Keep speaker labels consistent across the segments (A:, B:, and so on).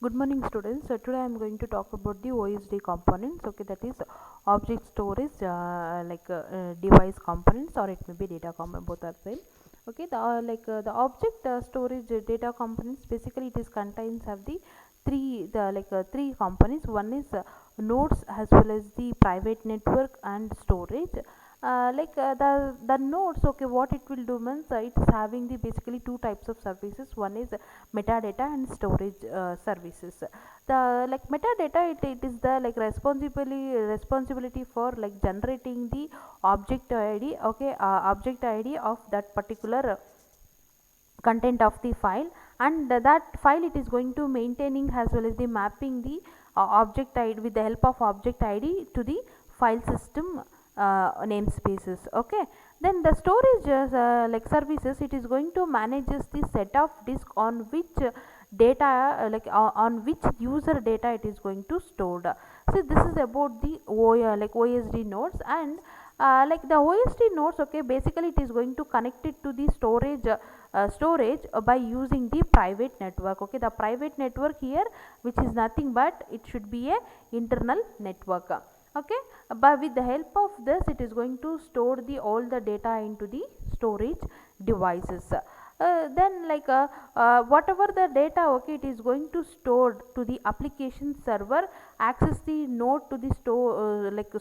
A: Good morning, students. So today I am going to talk about the OSD components. Okay, that is object storage, device components, or it may be data component. Both are same. Okay, the object storage data components. Basically, it is contains of the three components. One is nodes as well as the private network and storage. The nodes, okay, what it will do means it's having the basically two types of services. One is metadata and storage services. The like metadata, it is the like responsibility for like generating the object id, okay, object id of that particular content of the file, and that file it is going to maintaining as well as the mapping the object id with the help of object id to the file system namespaces. Okay, then the storage services, it is going to manages the set of disk on which data on which user data it is going to stored. So this is about the OSD nodes. And the OSD nodes, okay, basically it is going to connect it to the storage by using the private network. Okay, the private network here, which is nothing but it should be a internal network. Okay, but with the help of this it is going to store the all the data into the storage devices. Then whatever the data, okay, it is going to stored to the application server, access the node to the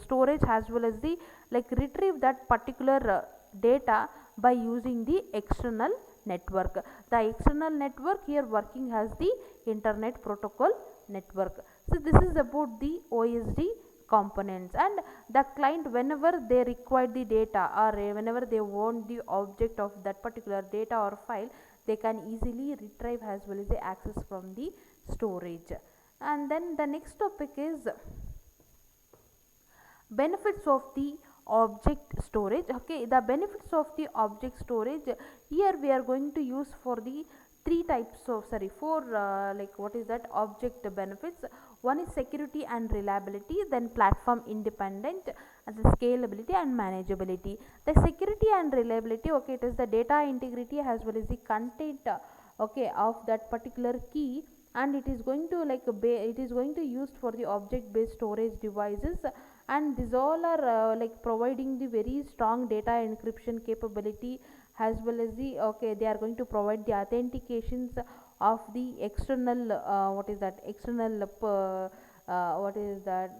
A: storage as well as the retrieve that particular data by using the external network. The external network here working as the internet protocol network. So this is about the OSD components. And the client, whenever they require the data or whenever they want the object of that particular data or file, they can easily retrieve as well as the access from the storage. And then the next topic is benefits of the object storage. Okay, the benefits of the object storage, here we are going to use for the three types of four what is that object benefits. One is security and reliability, then platform independent, and the scalability and manageability. The security and reliability, okay, it is the data integrity as well as the content okay, of that particular key, and it is going to it is going to used for the object based storage devices. And these all are providing the very strong data encryption capability, as well as the, okay, they are going to provide the authentications of the external what is that external what is that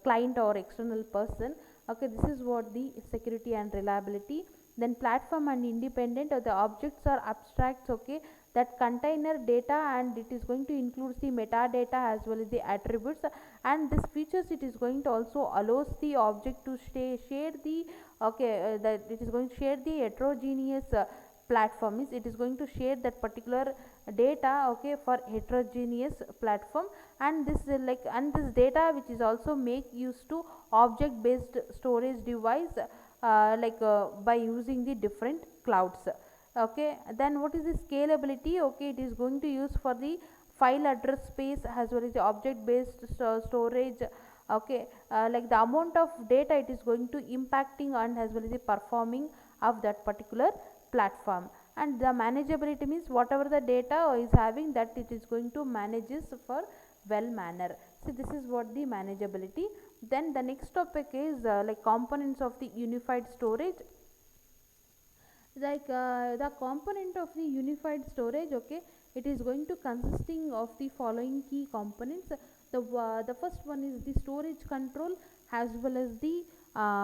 A: client or external person. Okay, this is what the security and reliability. Then platform and independent, the objects are abstracts, okay, that container data, and it is going to include the metadata as well as the attributes. And this features, it is going to also allows the object to share the, okay, that it is going to share the heterogeneous platform, is it is going to share that particular data, okay, for heterogeneous platform. And this and this data which is also make use to object based storage device by using the different clouds. Okay, then what is the scalability? Okay, it is going to use for the file address space as well as the object based storage. Okay, the amount of data it is going to impacting and as well as the performing of that particular platform. And the manageability means whatever the data is having, that it is going to manages for well manner. So this is what the manageability. Then the next topic is components of the unified storage. The component of the unified storage, okay, it is going to consisting of the following key components. The first one is the storage control as well as the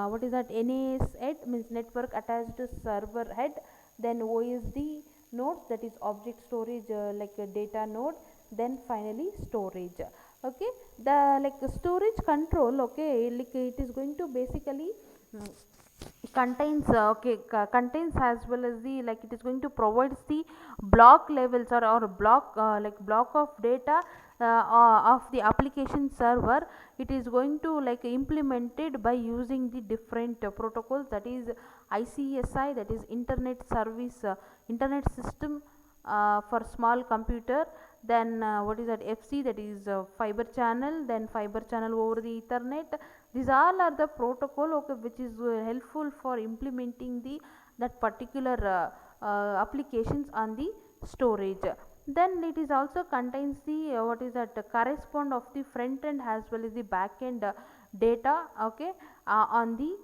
A: what is that NAS head, means network attached server head. Then OSD nodes, that is object storage a data node. Then finally storage. Okay, the storage control, okay, it is going to basically contains contains as well as the it is going to provides the block levels, or block block of data of the application server. It is going to implemented by using the different protocols, that is ICSI, that is internet service internet system for small computer. Then what is that FC, that is fiber channel, then fiber channel over the ethernet. These all are the protocol, okay, which is helpful for implementing the that particular applications on the storage. Then it is also contains the what is that correspond of the front end as well as the back end data, okay, on the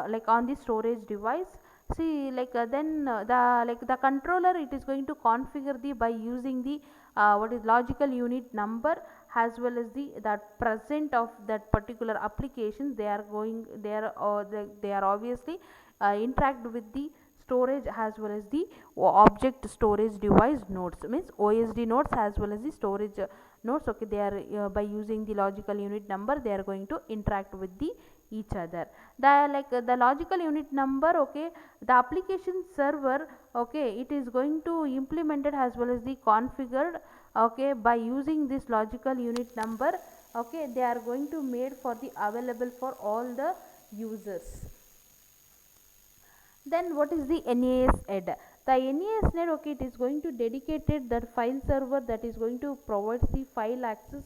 A: like on the storage device. See, like then the controller, it is going to configure the by using the what is logical unit number as well as the that present of that particular applications. They are going there, or they are obviously interact with the storage as well as the object storage device nodes, means OSD nodes as well as the storage nodes, okay. They are by using the logical unit number, they are going to interact with the each other. The logical unit number, okay, the application server, okay, it is going to implemented as well as the configured, okay, by using this logical unit number, okay. They are going to made for the available for all the users. Then what is the NAS head? The NAS head, okay, it is going to dedicated that file server that is going to provide the file access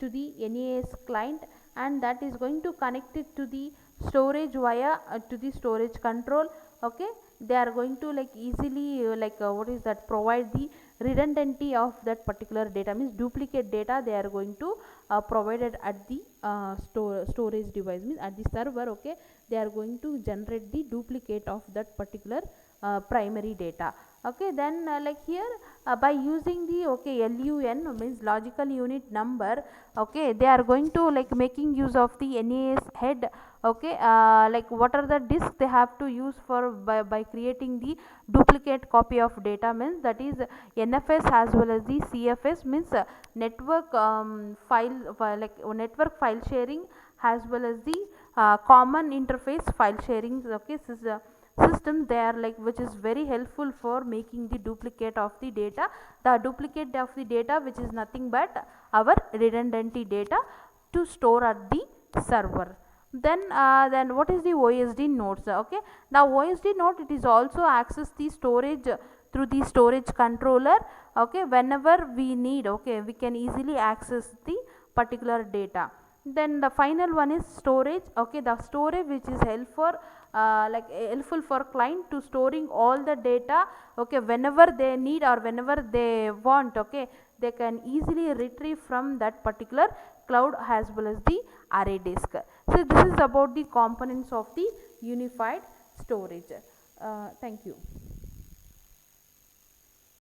A: to the NAS client, and that is going to connect it to the storage via to the storage control, okay. They are going to like easily what is that provide the redundancy of that particular data, means duplicate data they are going to provided at the storage device, means at the server, okay. They are going to generate the duplicate of that particular primary data, okay. Then like here by using the okay LUN, means logical unit number, okay, they are going to like making use of the NAS head, okay. Like what are the disks they have to use for by creating the duplicate copy of data, means that is NFS as well as the CFS, means network network file sharing as well as the common interface file sharing, okay. This is a system there, like which is very helpful for making the duplicate of the data, which is nothing but our redundancy data to store at the server. Then what is the OSD nodes, okay. The OSD node, it is also access the storage through the storage controller, okay. Whenever we need, okay, we can easily access the particular data. Then the final one is storage, okay. The storage which is helpful for client to storing all the data, okay, whenever they need or whenever they want, okay. They can easily retrieve from that particular cloud as well as the array disk. So this is about the components of the unified storage. Thank you.